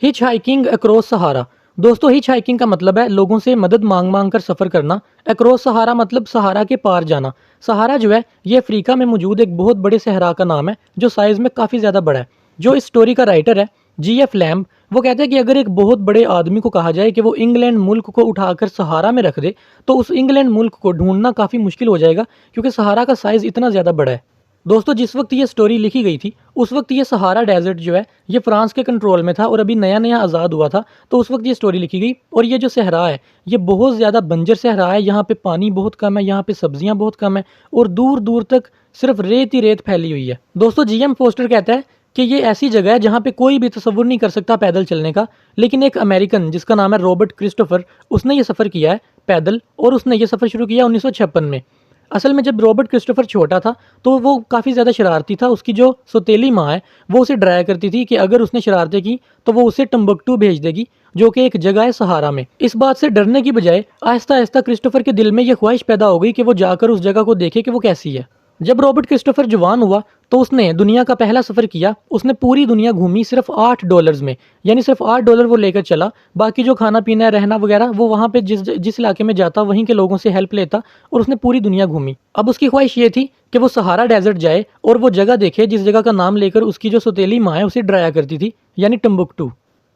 Hitch hiking across सहारा। दोस्तों, hitch hiking का मतलब है लोगों से मदद मांग मांग कर सफ़र करना। अक्रॉस सहारा मतलब सहारा के पार जाना। सहारा जो है ये अफ्रीका में मौजूद एक बहुत बड़े सहरा का नाम है जो साइज़ में काफ़ी ज़्यादा बड़ा है। जो इस स्टोरी का राइटर है G.F. लैम्ब, वो कहते हैं कि अगर एक बहुत बड़े आदमी को कहा जाए कि वो इंग्लैंड मुल्क को उठाकर सहारा में रख दे तो उस इंग्लैंड मुल्क को ढूंढना काफ़ी मुश्किल हो जाएगा, क्योंकि सहारा का साइज़ इतना ज़्यादा बड़ा है। दोस्तों, जिस वक्त ये स्टोरी लिखी गई थी उस वक्त ये सहारा डेजर्ट जो है ये फ्रांस के कंट्रोल में था और अभी नया नया आज़ाद हुआ था। तो उस वक्त ये स्टोरी लिखी गई और ये जो सहरा है ये बहुत ज़्यादा बंजर सहरा है। यहाँ पे पानी बहुत कम है, यहाँ पे सब्जियाँ बहुत कम है और दूर दूर तक सिर्फ रेत ही रेत फैली हुई है। दोस्तों, GM फोस्टर कहता है कि ये ऐसी जगह है जहाँ पे कोई भी तसव्वुर नहीं कर सकता पैदल चलने का, लेकिन एक अमेरिकन जिसका नाम है रॉबर्ट क्रिस्टोफर, उसने ये सफ़र किया है पैदल और उसने ये सफ़र शुरू किया 1956 में। असल में जब रॉबर्ट क्रिस्टोफर छोटा था तो वो काफ़ी ज़्यादा शरारती था। उसकी जो सौतेली माँ है वो उसे डराया करती थी कि अगर उसने शरारतें की तो वो उसे टम्बकटू भेज देगी, जो कि एक जगह है सहारा में। इस बात से डरने की बजाय आहिस्ता आहिस्ता क्रिस्टोफर के दिल में यह ख्वाहिश पैदा हो गई कि वो जाकर उस जगह को देखे कि वो कैसी है। जब रॉबर्ट क्रिस्टोफर जवान हुआ तो उसने दुनिया का पहला सफ़र किया। उसने पूरी दुनिया घूमी सिर्फ $8 में, यानी सिर्फ $8 वो लेकर चला। बाकी जो खाना पीना रहना वगैरह वो वहाँ पे जिस जिस इलाके में जाता वहीं के लोगों से हेल्प लेता और उसने पूरी दुनिया घूमी। अब उसकी ख्वाहिश ये थी कि वो सहारा डेजर्ट जाए और वो जगह देखे जिस जगह का नाम लेकर उसकी जो सौतेली माँ है उसे डराया करती थी, यानी टम्बकटू।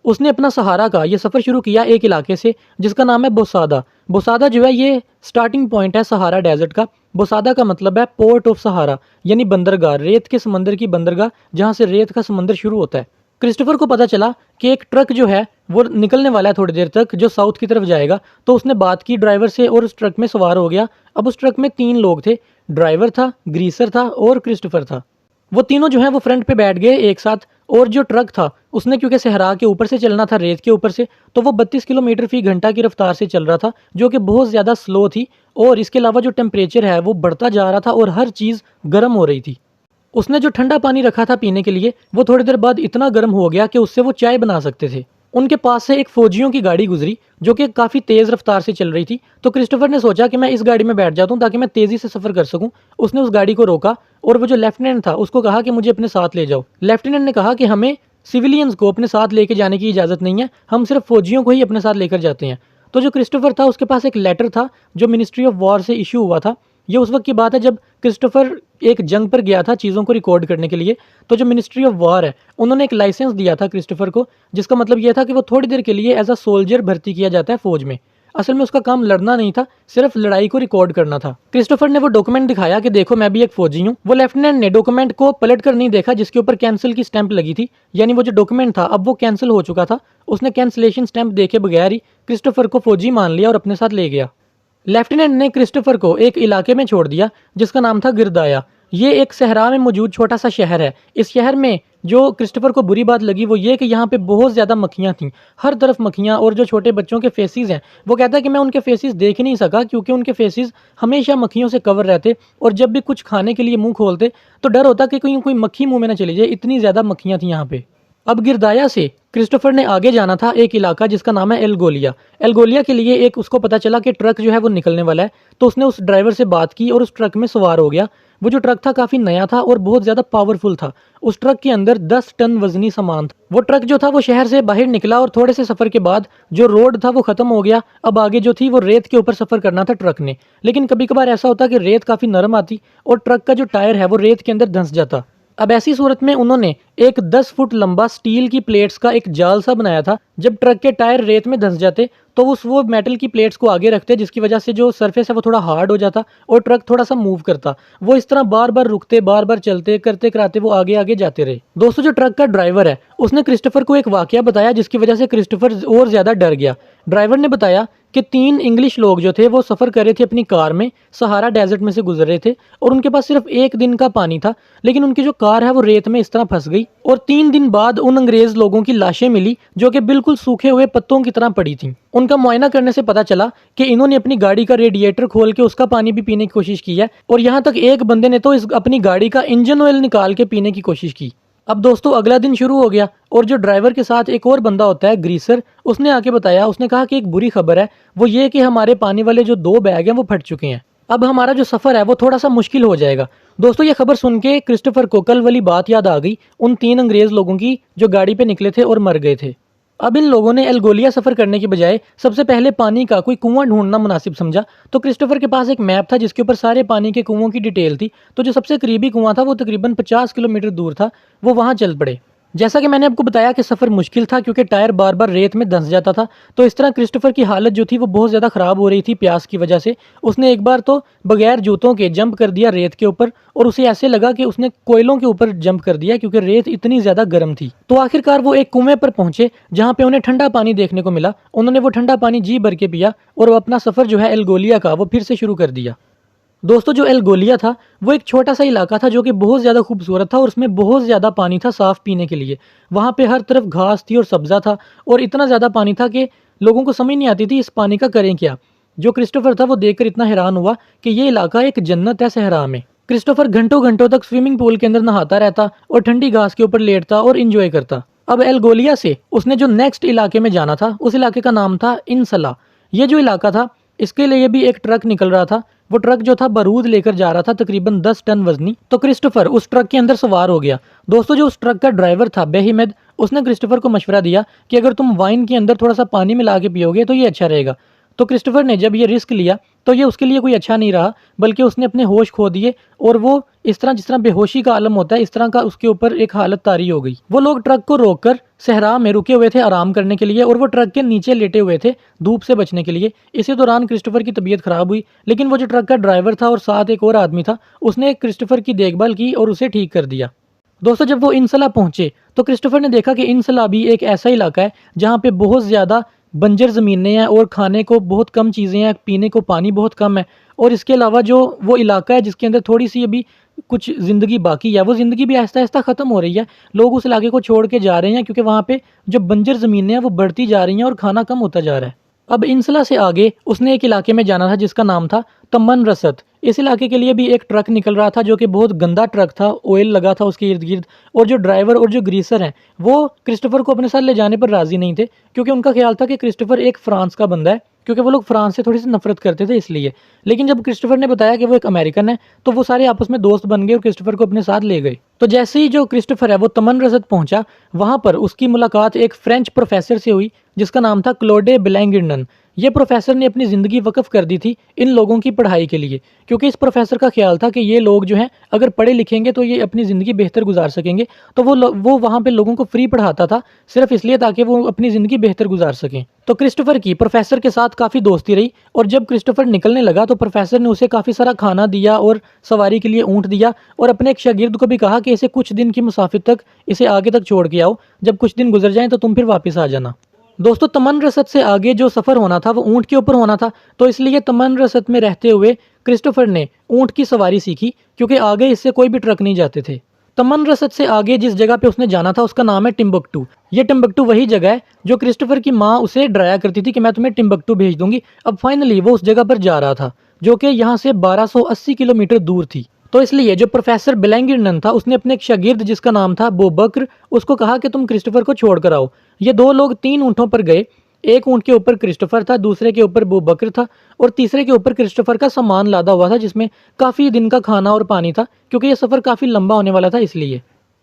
उसने अपना सहारा का ये सफ़र शुरू किया एक इलाके से जिसका नाम है बोसादा। बोसादा जो है ये स्टार्टिंग पॉइंट है सहारा डेजर्ट का। बोसादा का मतलब है पोर्ट ऑफ सहारा, यानी बंदरगाह, रेत के समंदर की बंदरगाह जहाँ से रेत का समंदर शुरू होता है। क्रिस्टोफर को पता चला कि एक ट्रक जो है वो निकलने वाला है थोड़ी देर तक, जो साउथ की तरफ जाएगा। तो उसने बात की ड्राइवर से और उस ट्रक में सवार हो गया। अब उस ट्रक में 3 लोग थे, ड्राइवर था, ग्रीसर था और क्रिस्टोफर था। वो तीनों जो है वो फ्रंट पे बैठ गए एक साथ। और जो ट्रक था उसने क्योंकि सहरा के ऊपर से चलना था, रेत के ऊपर से, तो वो 32 किलोमीटर फी घंटा की रफ्तार से चल रहा था, जो कि बहुत ज़्यादा स्लो थी। और इसके अलावा जो टेम्परेचर है वो बढ़ता जा रहा था और हर चीज़ गर्म हो रही थी। उसने जो ठंडा पानी रखा था पीने के लिए वो थोड़ी देर बाद इतना गर्म हो गया कि उससे वो चाय बना सकते थे। उनके पास से एक फौजियों की गाड़ी गुजरी जो कि काफ़ी तेज़ रफ्तार से चल रही थी। तो क्रिस्टोफर ने सोचा कि मैं इस गाड़ी में बैठ जाता हूँ ताकि मैं तेज़ी से सफ़र कर सकूँ। उसने उस गाड़ी को रोका और वो जो लेफ्टिनेंट था उसको कहा कि मुझे अपने साथ ले जाओ। लेफ्टिनेंट ने कहा कि हमें सिविलियंस को अपने साथ लेके जाने की इजाज़त नहीं है, हम सिर्फ फौजियों को ही अपने साथ लेकर जाते हैं। तो जो क्रिस्टोफर था उसके पास एक लेटर था जो मिनिस्ट्री ऑफ वॉर से इशू हुआ था। ये उस वक्त की बात है जब क्रिस्टोफर एक जंग पर गया था चीज़ों को रिकॉर्ड करने के लिए। तो जो मिनिस्ट्री ऑफ वॉर है उन्होंने एक लाइसेंस दिया था क्रिस्टोफर को, जिसका मतलब यह था कि वो थोड़ी देर के लिए एज अ सोल्जर भर्ती किया जाता है फौज में। असल में उसका काम लड़ना नहीं था, सिर्फ लड़ाई को रिकॉर्ड करना था। क्रिस्टोफर ने वो डॉक्यूमेंट दिखाया कि देखो मैं भी एक फौजी हूँ। वो लेफ्टिनेंट ने डॉक्यूमेंट को पलट कर नहीं देखा जिसके ऊपर कैंसिल की स्टैंप लगी थी, यानी वो जो डॉक्यूमेंट था अब वो कैंसिल हो चुका था। उसने कैंसिलेशन स्टैंप देखे बगैर ही क्रिस्टोफर को फौजी मान लिया और अपने साथ ले गया। लेफ्टिनेंट ने क्रिस्टोफर को एक इलाके में छोड़ दिया जिसका नाम था गिरदाया। ये एक सहरा में मौजूद छोटा सा शहर है। इस शहर में जो क्रिस्टोफर को बुरी बात लगी वो ये कि यहाँ पे बहुत ज़्यादा मक्खियाँ थीं, हर तरफ मक्खियाँ। और जो छोटे बच्चों के फेसेस हैं वो कहता है कि मैं उनके फेसेस देख ही नहीं सका क्योंकि उनके फेसेस हमेशा मक्खियों से कवर रहते और जब भी कुछ खाने के लिए मुंह खोलते तो डर होता कि कहीं कोई मक्खी मुंह में ना चली जाए, इतनी ज़्यादा मक्खियाँ थी यहाँ पे। अब गिरदाया से क्रिस्टोफर ने आगे जाना था एक इलाका जिसका नाम है एल्गोलिया। एल्गोलिया के लिए एक उसको पता चला कि ट्रक जो है वो निकलने वाला है। तो उसने उस ड्राइवर से बात की और उस ट्रक में सवार हो गया। वो जो ट्रक था काफ़ी नया था और बहुत ज़्यादा पावरफुल था। उस ट्रक के अंदर 10 टन वजनी सामान था। वो ट्रक जो था वो शहर से बाहर निकला और थोड़े से सफ़र के बाद जो रोड था वो ख़त्म हो गया। अब आगे जो थी वो रेत के ऊपर सफ़र करना था ट्रक ने। लेकिन कभी कभार ऐसा होता कि रेत काफ़ी नरम आती और ट्रक का जो टायर है वो रेत के अंदर धंस जाता। अब ऐसी सूरत में उन्होंने एक 10 फुट लंबा स्टील की प्लेट्स का एक जाल सा बनाया था। जब ट्रक के टायर रेत में धंस जाते तो वो मेटल की प्लेट्स को आगे रखते जिसकी वजह से जो सरफेस है वो थोड़ा हार्ड हो जाता और ट्रक थोड़ा सा मूव करता। वो इस तरह बार बार रुकते, बार बार चलते, करते कराते वो आगे आगे जाते रहे। दोस्तों, जो ट्रक का ड्राइवर है उसने क्रिस्टोफर को एक वाकया बताया जिसकी वजह से क्रिस्टोफर और ज़्यादा डर गया। ड्राइवर ने बताया कि 3 इंग्लिश लोग जो थे वो सफ़र कर रहे थे अपनी कार में, सहारा डेजर्ट में से गुजर रहे थे और उनके पास सिर्फ 1 दिन का पानी था। लेकिन उनकी जो कार है वो रेत में इस तरह फंस गई और 3 दिन बाद उन अंग्रेज़ लोगों की लाशें मिली जो कि बिल्कुल सूखे हुए पत्तों की तरह पड़ी थी। उनका मुआयना करने से पता चला कि इन्होंने अपनी गाड़ी का रेडिएटर खोल के उसका पानी भी पीने की कोशिश की है और यहाँ तक एक बंदे ने तो अपनी गाड़ी का इंजन ऑयल निकाल के पीने की कोशिश की। अब दोस्तों, अगला दिन शुरू हो गया और जो ड्राइवर के साथ एक और बंदा होता है ग्रीसर, उसने आके बताया, उसने कहा कि एक बुरी खबर है, वो ये कि हमारे पानी वाले जो 2 बैग हैं वो फट चुके हैं। अब हमारा जो सफ़र है वो थोड़ा सा मुश्किल हो जाएगा। दोस्तों, ये खबर सुन के क्रिस्टोफर को कल वाली बात याद आ गई उन 3 अंग्रेज़ लोगों की जो गाड़ी पे निकले थे और मर गए थे। अब इन लोगों ने एल्गोलिया सफ़र करने की बजाय सबसे पहले पानी का कोई कुआं ढूंढना मुनासिब समझा। तो क्रिस्टोफर के पास एक मैप था जिसके ऊपर सारे पानी के कुओं की डिटेल थी। तो जो सबसे करीबी कुआं था वो तकरीबन 50 किलोमीटर दूर था। वो वहाँ चल पड़े। जैसा कि मैंने आपको बताया कि सफ़र मुश्किल था क्योंकि टायर बार बार रेत में धंस जाता था। तो इस तरह क्रिस्टोफर की हालत जो थी वो बहुत ज़्यादा ख़राब हो रही थी प्यास की वजह से। उसने एक बार तो बगैर जूतों के जंप कर दिया रेत के ऊपर, और उसे ऐसे लगा कि उसने कोयलों के ऊपर जंप कर दिया क्योंकि रेत इतनी ज़्यादा गर्म थी। तो आखिरकार वो एक कुएं पर पहुंचे जहाँ पे उन्हें ठंडा पानी देखने को मिला। उन्होंने वो ठंडा पानी जी भर के पिया और वो अपना सफ़र जो है एल्गोलिया का वो फिर से शुरू कर दिया। दोस्तों, जो एल्गोलिया था वो एक छोटा सा इलाका था जो कि बहुत ज़्यादा खूबसूरत था और उसमें बहुत ज़्यादा पानी था साफ़ पीने के लिए। वहाँ पे हर तरफ घास थी और सब्ज़ा था, और इतना ज़्यादा पानी था कि लोगों को समझ नहीं आती थी इस पानी का करें क्या। जो क्रिस्टोफर था वो देखकर इतना हैरान हुआ कि ये इलाका एक जन्नत है सहरा में। क्रिस्टोफर घंटों घंटों तक स्विमिंग पूल के अंदर नहाता रहता और ठंडी घास के ऊपर लेटता और इंजॉय करता। अब एल्गोलिया से उसने जो नेक्स्ट इलाके में जाना था उस इलाके का नाम था इनसला। ये जो इलाका था इसके लिए भी एक ट्रक निकल रहा था। वो ट्रक जो था बारूद लेकर जा रहा था, तकरीबन 10 टन वजनी। तो क्रिस्टोफर उस ट्रक के अंदर सवार हो गया। दोस्तों, जो उस ट्रक का ड्राइवर था बेहिमेद, उसने क्रिस्टोफर को मशवरा दिया कि अगर तुम वाइन के अंदर थोड़ा सा पानी मिला के पियोगे तो ये अच्छा रहेगा। तो क्रिस्टोफर ने जब ये रिस्क लिया तो ये उसके लिए कोई अच्छा नहीं रहा, बल्कि उसने अपने होश खो दिए और वो इस तरह जिस तरह बेहोशी का आलम होता है इस तरह का उसके ऊपर एक हालत तारी हो गई। वो लोग ट्रक को रोककर सहरा में रुके हुए थे आराम करने के लिए, और वो ट्रक के नीचे लेटे हुए थे धूप से बचने के लिए। इसी दौरान क्रिस्टोफर की तबीयत खराब हुई, लेकिन वो जो ट्रक का ड्राइवर था और साथ एक और आदमी था उसने क्रिस्टोफर की देखभाल की और उसे ठीक कर दिया। दोस्तों, जब वो इनसला पहुंचे तो क्रिस्टोफर ने देखा कि इनसला भी एक ऐसा इलाका है जहाँ पे बहुत ज़्यादा बंजर ज़मीनें हैं और खाने को बहुत कम चीज़ें हैं, पीने को पानी बहुत कम है। और इसके अलावा जो वो इलाका है जिसके अंदर थोड़ी सी अभी कुछ ज़िंदगी बाकी है, वो ज़िंदगी भी आहिस्ता आहिस्ता ख़त्म हो रही है। लोग उस इलाके को छोड़ के जा रहे हैं क्योंकि वहाँ पे जो बंजर ज़मीनें हैं वो बढ़ती जा रही हैं और खाना कम होता जा रहा है। अब इनसला से आगे उसने एक इलाके में जाना था जिसका नाम था तमन रसद। इस इलाके के लिए भी एक ट्रक निकल रहा था जो कि बहुत गंदा ट्रक था, ऑयल लगा था उसके इर्द गिर्द। और जो ड्राइवर और जो ग्रीसर हैं वो क्रिस्टोफर को अपने साथ ले जाने पर राज़ी नहीं थे, क्योंकि उनका ख्याल था कि क्रिस्टोफर एक फ्रांस का बंदा है, क्योंकि वो लोग फ्रांस से थोड़ी सी नफरत करते थे इसलिए। लेकिन जब क्रिस्टोफर ने बताया कि वो एक अमेरिकन है तो वो सारे आपस में दोस्त बन गए और क्रिस्टोफर को अपने साथ ले गए। तो जैसे ही जो क्रिस्टोफर है वो तमन रसद पहुंचा, वहां पर उसकी मुलाकात एक फ्रेंच प्रोफेसर से हुई जिसका नाम था क्लोडे बेलैंगिर्नन। ये प्रोफेसर ने अपनी ज़िंदगी वक्फ कर दी थी इन लोगों की पढ़ाई के लिए, क्योंकि इस प्रोफेसर का ख्याल था कि ये लोग जो हैं अगर पढ़े लिखेंगे तो ये अपनी ज़िंदगी बेहतर गुजार सकेंगे। तो वो वहाँ पे लोगों को फ्री पढ़ाता था सिर्फ इसलिए ताकि वो अपनी ज़िंदगी बेहतर गुजार सकें। तो क्रिस्टोफर की प्रोफेसर के साथ काफ़ी दोस्ती रही, और जब क्रिस्टोफर निकलने लगा तो प्रोफेसर ने उसे काफ़ी सारा खाना दिया और सवारी के लिए ऊँट दिया, और अपने एक शागिर्द को भी कहा कि इसे कुछ दिन की मुसाफिर तक इसे आगे तक छोड़ के आओ, जब कुछ दिन गुजर जाएं तो तुम फिर वापस आ जाना। दोस्तों, तमन रसद से आगे जो सफ़र होना था वो ऊँट के ऊपर होना था, तो इसलिए तमन रसद में रहते हुए क्रिस्टोफर ने ऊँट की सवारी सीखी, क्योंकि आगे इससे कोई भी ट्रक नहीं जाते थे। तमन रसद से आगे जिस जगह पे उसने जाना था उसका नाम है टिम्बकटू। ये टिम्बकटू वही जगह है जो क्रिस्टोफर की माँ उसे डराया करती थी कि मैं तुम्हें टिम्बकटू भेज दूंगी। अब फाइनली वो उस जगह पर जा रहा था जो कि यहाँ से 1280 किलोमीटर दूर थी। तो इसलिए जो प्रोफेसर बेलैंगिर्नन था उसने अपने एक शागिर्द जिसका नाम था बोबक्र, उसको कहा कि तुम क्रिस्टोफर को छोड़ कर आओ। ये दो लोग 3 ऊँटों पर गए। एक ऊँट के ऊपर क्रिस्टोफर था, दूसरे के ऊपर बोबक्र था, और तीसरे के ऊपर क्रिस्टोफर का सामान लादा हुआ था जिसमें काफ़ी दिन का खाना और पानी था, क्योंकि ये सफ़र काफ़ी लंबा होने वाला था इसलिए।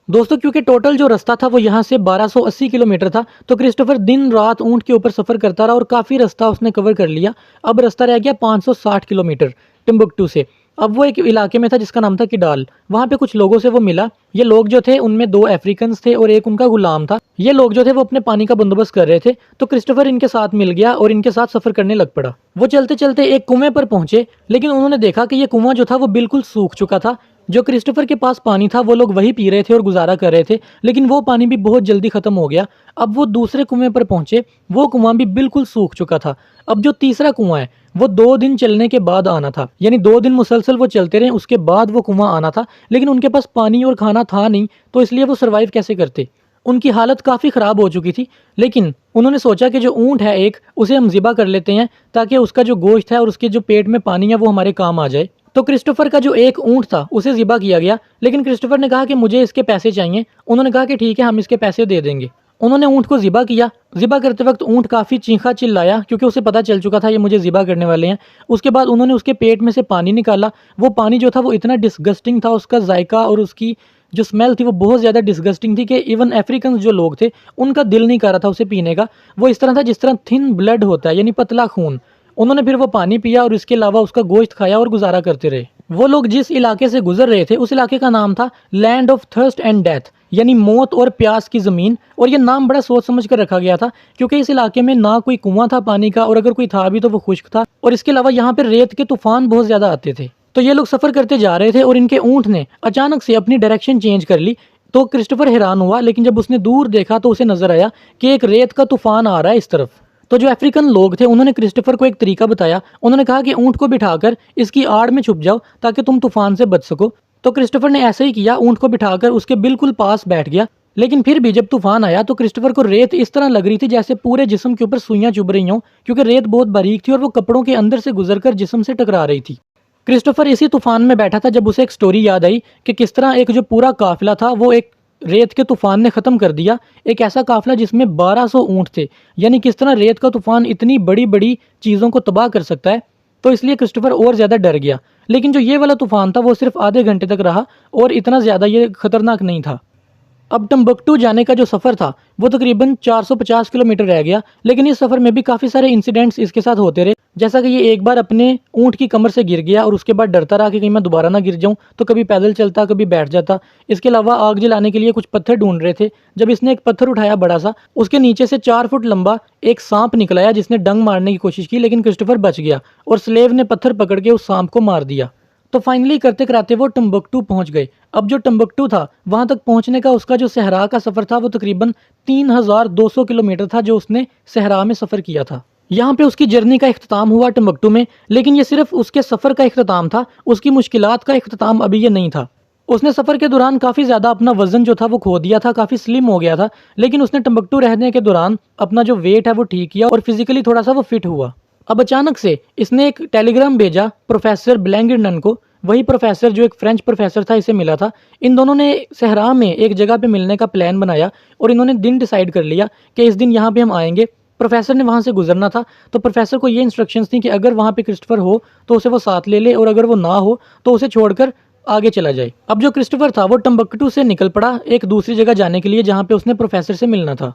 दोस्तों, क्योंकि टोटल जो रास्ता था वो यहाँ से 1280 किलोमीटर था, तो क्रिस्टोफर दिन रात ऊँट के ऊपर सफ़र करता रहा और काफ़ी रास्ता उसने कवर कर लिया। अब रास्ता रह गया 560 किलोमीटर टिम्बकटू से। अब वो एक इलाके में था जिसका नाम था किडाल। वहाँ पे कुछ लोगों से वो मिला। ये लोग जो थे उनमें 2 अफ्रीकन्स थे और एक उनका गुलाम था। ये लोग जो थे वो अपने पानी का बंदोबस्त कर रहे थे, तो क्रिस्टोफर इनके साथ मिल गया और इनके साथ सफ़र करने लग पड़ा। वो चलते चलते एक कुएं पर पहुंचे, लेकिन उन्होंने देखा कि ये कुआं जो था वो बिल्कुल सूख चुका था। जो क्रिस्टोफर के पास पानी था वो लोग वही पी रहे थे और गुजारा कर रहे थे, लेकिन वो पानी भी बहुत जल्दी ख़त्म हो गया। अब वो दूसरे कुएं पर पहुंचे, वो कुआं भी बिल्कुल सूख चुका था। अब जो तीसरा कुआं है वो 2 दिन चलने के बाद आना था, यानी 2 दिन मुसलसल वो चलते रहे, उसके बाद वो कुआं आना था। लेकिन उनके पास पानी और खाना था नहीं, तो इसलिए वो सर्वाइव कैसे करते। उनकी हालत काफ़ी ख़राब हो चुकी थी, लेकिन उन्होंने सोचा कि जो ऊँट है एक, उसे हम ज़िबा कर लेते हैं ताकि उसका जो गोश्त है और उसके जो पेट में पानी है वो हमारे काम आ जाए। तो क्रिस्टोफर का जो एक ऊँट था उसे ज़िबा किया गया, लेकिन क्रिस्टोफर ने कहा कि मुझे इसके पैसे चाहिए। उन्होंने कहा कि ठीक है, हम इसके पैसे दे देंगे। उन्होंने ऊँट को ज़िबा किया। ज़िबा करते वक्त ऊँट काफ़ी चीखा चिल्लाया, क्योंकि उसे पता चल चुका था ये मुझे ज़िबा करने वाले हैं। उसके बाद उन्होंने उसके पेट में से पानी निकाला। वो पानी जो था वो इतना डिस्गस्टिंग था, उसका जायका और उसकी जो स्मेल थी वो बहुत ज़्यादा डिस्गस्टिंग थी कि इवन अफ्रीकन जो लोग थे उनका दिल नहीं कर रहा था उसे पीने का। वो इस तरह था जिस तरह थिन ब्लड होता है, यानी पतला खून। उन्होंने फिर वो पानी पिया और इसके अलावा उसका गोश्त खाया और गुजारा करते रहे। वो लोग जिस इलाके से गुजर रहे थे उस इलाके का नाम था land of thirst and death, यानी मौत और प्यास की ज़मीन। और ये नाम बड़ा सोच समझ कर रखा गया था क्योंकि इस इलाके में ना कोई कुआं था पानी का, और अगर कोई था भी तो वो खुश्क था। और इसके अलावा यहाँ पर रेत के तूफान बहुत ज़्यादा आते थे। तो ये लोग सफ़र करते जा रहे थे और इनके ऊँट ने अचानक से अपनी डायरेक्शन चेंज कर ली। तो क्रिस्टोफर हैरान हुआ, लेकिन जब उसने दूर देखा तो उसे नजर आया कि एक रेत का तूफान आ रहा है इस तरफ। तो जो अफ्रीकन लोग थे उन्होंने क्रिस्टोफर को एक तरीका बताया। उन्होंने कहा कि ऊँट को बिठाकर इसकी आड़ में छुप जाओ ताकि तुम तूफान से बच सको। तो क्रिस्टोफर ने ऐसा ही किया, ऊँट को बिठाकर उसके बिल्कुल पास बैठ गया। लेकिन फिर भी जब तूफान आया तो क्रिस्टोफर को रेत इस तरह लग रही थी जैसे पूरे जिस्म के ऊपर सुइयां चुभ रही हों, क्योंकि रेत बहुत बारीक थी और वो कपड़ों के अंदर से गुजरकर जिस्म से टकरा रही थी। क्रिस्टोफर इसी तूफान में बैठा था जब उसे एक स्टोरी याद आई कि किस तरह एक जो पूरा काफिला था वो एक रेत के तूफान ने ख़त्म कर दिया। एक ऐसा काफिला जिसमें 1200 ऊँट थे, यानी किस तरह रेत का तूफान इतनी बड़ी बड़ी चीज़ों को तबाह कर सकता है। तो इसलिए क्रिस्टोफर और ज़्यादा डर गया। लेकिन जो ये वाला तूफान था वो सिर्फ आधे घंटे तक रहा और इतना ज़्यादा ये खतरनाक नहीं था। अब टम्बकटू जाने का जो सफ़र था वो तकरीबन 450 किलोमीटर रह गया। लेकिन इस सफ़र में भी काफ़ी सारे इंसिडेंट्स इसके साथ होते रहे। जैसा कि ये एक बार अपने ऊँट की कमर से गिर गया और उसके बाद डरता रहा कि कहीं मैं दोबारा ना गिर जाऊं, तो कभी पैदल चलता कभी बैठ जाता। इसके अलावा आग जलाने के लिए कुछ पत्थर ढूंढ रहे थे। जब इसने एक पत्थर उठाया बड़ा सा, उसके नीचे से 4 फुट लंबा एक सांप निकलाया जिसने डंग मारने की कोशिश की, लेकिन क्रिस्टोफर बच गया और स्लेव ने पत्थर पकड़ के उस सांप को मार दिया। तो फाइनली करते कराते वो टम्बकटू पहुंच गए। अब जो टम्बकटू था वहां तक पहुंचने का उसका जो सहरा का सफर था वो तकरीबन 3200 किलोमीटर था जो उसने सहरा में सफर किया था। यहाँ पे उसकी जर्नी का इख्तिताम हुआ टम्बकटू में, लेकिन ये सिर्फ उसके सफर का इख्तिताम था, उसकी मुश्किलात का इख्तिताम अभी ये नहीं था। उसने सफर के दौरान काफी ज्यादा अपना वजन जो था वो खो दिया था, काफी स्लिम हो गया था। लेकिन उसने टम्बकटू रहने के दौरान अपना जो वेट है वो ठीक किया और फिजिकली थोड़ा सा वो फिट हुआ। अब अचानक से इसने एक टेलीग्राम भेजा प्रोफेसर ब्लैंगिडन को। वही प्रोफेसर जो एक फ्रेंच प्रोफेसर था इसे मिला था। इन दोनों ने सहरा में एक जगह पे मिलने का प्लान बनाया और इन्होंने दिन डिसाइड कर लिया कि इस दिन यहाँ पे हम आएंगे। प्रोफेसर ने वहाँ से गुजरना था, तो प्रोफेसर को ये इंस्ट्रक्शंस थी कि अगर वहाँ पे क्रिस्टोफर हो तो उसे वो साथ ले ले, और अगर वो ना हो तो उसे छोड़कर आगे चला जाए। अब जो क्रिस्टोफर था वो टम्बकटू से निकल पड़ा एक दूसरी जगह जाने के लिए जहाँ पे उसने प्रोफेसर से मिलना था।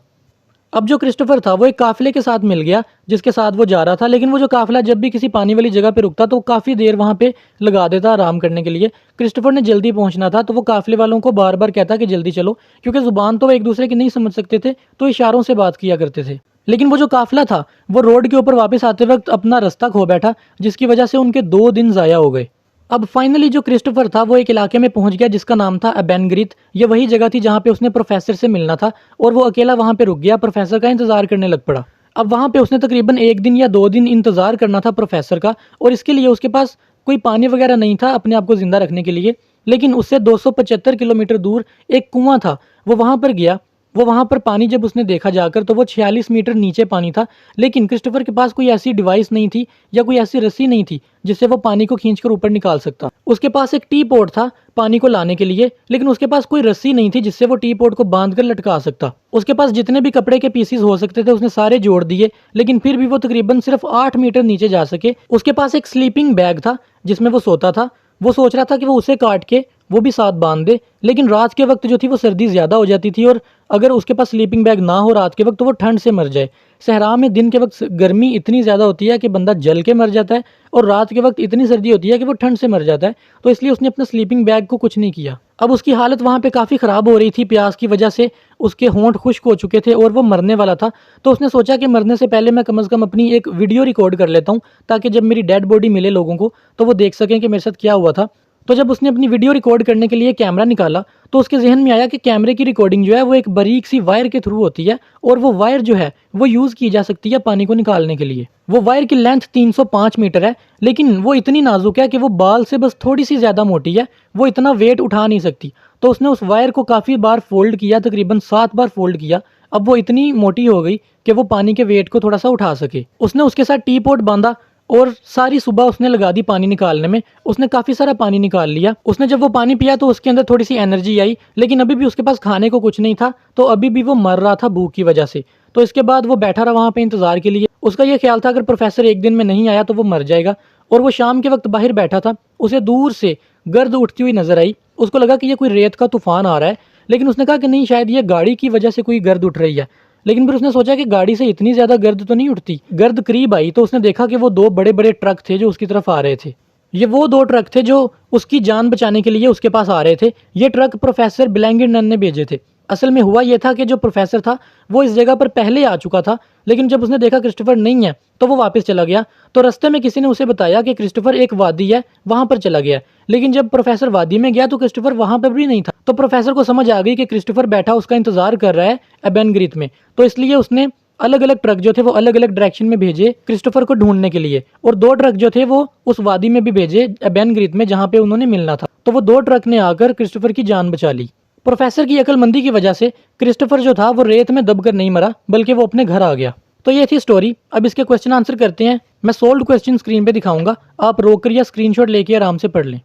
अब जो क्रिस्टोफर था वो एक काफिले के साथ मिल गया जिसके साथ वो जा रहा था। लेकिन वो जो काफिला जब भी किसी पानी वाली जगह पे रुकता तो काफ़ी देर वहाँ पे लगा देता आराम करने के लिए। क्रिस्टोफर ने जल्दी पहुंचना था तो वो काफिले वालों को बार बार कहता कि जल्दी चलो, क्योंकि जुबान तो वो एक दूसरे की नहीं समझ सकते थे, तो इशारों से बात किया करते थे। लेकिन वो जो काफिला था वो रोड के ऊपर वापस आते वक्त अपना रास्ता खो बैठा, जिसकी वजह से उनके 2 दिन ज़ाया हो गए। अब फाइनली जो क्रिस्टोफर था वो एक इलाके में पहुंच गया जिसका नाम था अबेनग्रिथ। ये वही जगह थी जहाँ पे उसने प्रोफेसर से मिलना था, और वो अकेला वहाँ पे रुक गया, प्रोफेसर का इंतजार करने लग पड़ा। अब वहाँ पे उसने तकरीबन 1 दिन या 2 दिन इंतजार करना था प्रोफेसर का, और इसके लिए उसके पास कोई पानी वगैरह नहीं था अपने आप को जिंदा रखने के लिए। लेकिन उससे 275 किलोमीटर दूर एक कुआं था, वो वहाँ पर गया। वो वहाँ पर पानी जब उसने देखा जाकर तो वो 46 मीटर नीचे पानी था। लेकिन क्रिस्टोफर के पास कोई ऐसी डिवाइस नहीं थी या कोई ऐसी रस्सी नहीं थी जिससे वो पानी को खींचकर ऊपर निकाल सकता। उसके पास एक टी पॉट था पानी को लाने के लिए, लेकिन उसके पास कोई रस्सी नहीं थी जिससे वो टी पॉट को बांध कर लटका सकता। उसके पास जितने भी कपड़े के पीसीज हो सकते थे उसने सारे जोड़ दिए, लेकिन फिर भी वो तकरीबन सिर्फ 8 मीटर नीचे जा सके। उसके पास एक स्लीपिंग बैग था जिसमें वो सोता था। वो सोच रहा था कि वो उसे काट के वो भी साथ बांध दे, लेकिन रात के वक्त जो थी वो सर्दी ज़्यादा हो जाती थी, और अगर उसके पास स्लीपिंग बैग ना हो रात के वक्त तो वो ठंड से मर जाए। सहरा में दिन के वक्त गर्मी इतनी ज़्यादा होती है कि बंदा जल के मर जाता है, और रात के वक्त इतनी सर्दी होती है कि वो ठंड से मर जाता है। तो इसलिए उसने अपने स्लीपिंग बैग को कुछ नहीं किया। अब उसकी हालत वहाँ पे काफ़ी ख़राब हो रही थी, प्यास की वजह से उसके होंठ खुश्क हो चुके थे और वो मरने वाला था। तो उसने सोचा कि मरने से पहले मैं कम से कम अपनी एक वीडियो रिकॉर्ड कर लेता हूँ, ताकि जब मेरी डेड बॉडी मिले लोगों को तो वो देख सकें कि मेरे साथ क्या हुआ था। तो जब उसने अपनी वीडियो रिकॉर्ड करने के लिए कैमरा निकाला तो उसके जहन में आया कि कैमरे की रिकॉर्डिंग जो है वो एक बारीक सी वायर के थ्रू होती है, और वो वायर जो है वो यूज़ की जा सकती है पानी को निकालने के लिए। वो वायर की लेंथ 305 मीटर है, लेकिन वो इतनी नाजुक है कि वो बाल से बस थोड़ी सी ज़्यादा मोटी है, वो इतना वेट उठा नहीं सकती। तो उसने उस वायर को काफ़ी बार फोल्ड किया, तकरीबन 7 बार फोल्ड किया। अब वो इतनी मोटी हो गई कि वो पानी के वेट को थोड़ा सा उठा सके। उसने उसके साथ टी पॉट बांधा और सारी सुबह उसने लगा दी पानी निकालने में। उसने काफ़ी सारा पानी निकाल लिया। उसने जब वो पानी पिया तो उसके अंदर थोड़ी सी एनर्जी आई, लेकिन अभी भी उसके पास खाने को कुछ नहीं था, तो अभी भी वो मर रहा था भूख की वजह से। तो इसके बाद वो बैठा रहा वहाँ पे इंतज़ार के लिए। उसका ये ख्याल था अगर प्रोफेसर एक दिन में नहीं आया तो वो मर जाएगा। और वो शाम के वक्त बाहर बैठा था, उसे दूर से गर्द उठती हुई नजर आई। उसको लगा कि ये कोई रेत का तूफान आ रहा है, लेकिन उसने कहा कि नहीं, शायद ये गाड़ी की वजह से कोई गर्द उठ रही है। लेकिन फिर उसने सोचा कि गाड़ी से इतनी ज़्यादा गर्द तो नहीं उठती। गर्द करीब आई तो उसने देखा कि वो दो बड़े बड़े ट्रक थे जो उसकी तरफ आ रहे थे। ये वो दो ट्रक थे जो उसकी जान बचाने के लिए उसके पास आ रहे थे। ये ट्रक प्रोफेसर ब्लैंगिनन ने भेजे थे। असल में हुआ ये था कि जो प्रोफेसर था वो इस जगह पर पहले आ चुका था, लेकिन जब उसने देखा क्रिस्टोफर नहीं है तो वो वापस चला गया। तो रास्ते में किसी ने उसे बताया कि क्रिस्टोफर एक वादी है, वहां पर चला गया। लेकिन जब प्रोफेसर वादी में गया तो क्रिस्टोफर वहां पर भी नहीं था। तो प्रोफेसर को समझ आ गई कि क्रिस्टोफर बैठा उसका इंतजार कर रहा है एबेनग्रीथ में। तो इसलिए उसने अलग अलग ट्रक जो थे वो अलग अलग डायरेक्शन में भेजे क्रिस्टोफर को ढूंढने के लिए, और दो ट्रक जो थे वो उस वादी में भी भेजे एबेनग्रीथ में जहां पे उन्होंने मिलना था। तो वो दो ट्रक ने आकर क्रिस्टोफर की जान बचा ली। प्रोफेसर की अक्लमंदी की वजह से क्रिस्टोफर जो था वो रेत में दबकर नहीं मरा, बल्कि वो अपने घर आ गया। तो ये थी स्टोरी। अब इसके क्वेश्चन आंसर करते हैं। मैं सोल्ड क्वेश्चन स्क्रीन पे दिखाऊंगा, आप रोक कर या स्क्रीनशॉट लेके आराम से पढ़ लें।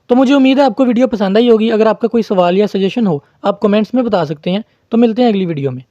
तो मुझे उम्मीद है आपको वीडियो पसंद आई होगी। अगर आपका कोई सवाल या सजेशन हो आप कमेंट्स में बता सकते हैं। तो मिलते हैं अगली वीडियो में।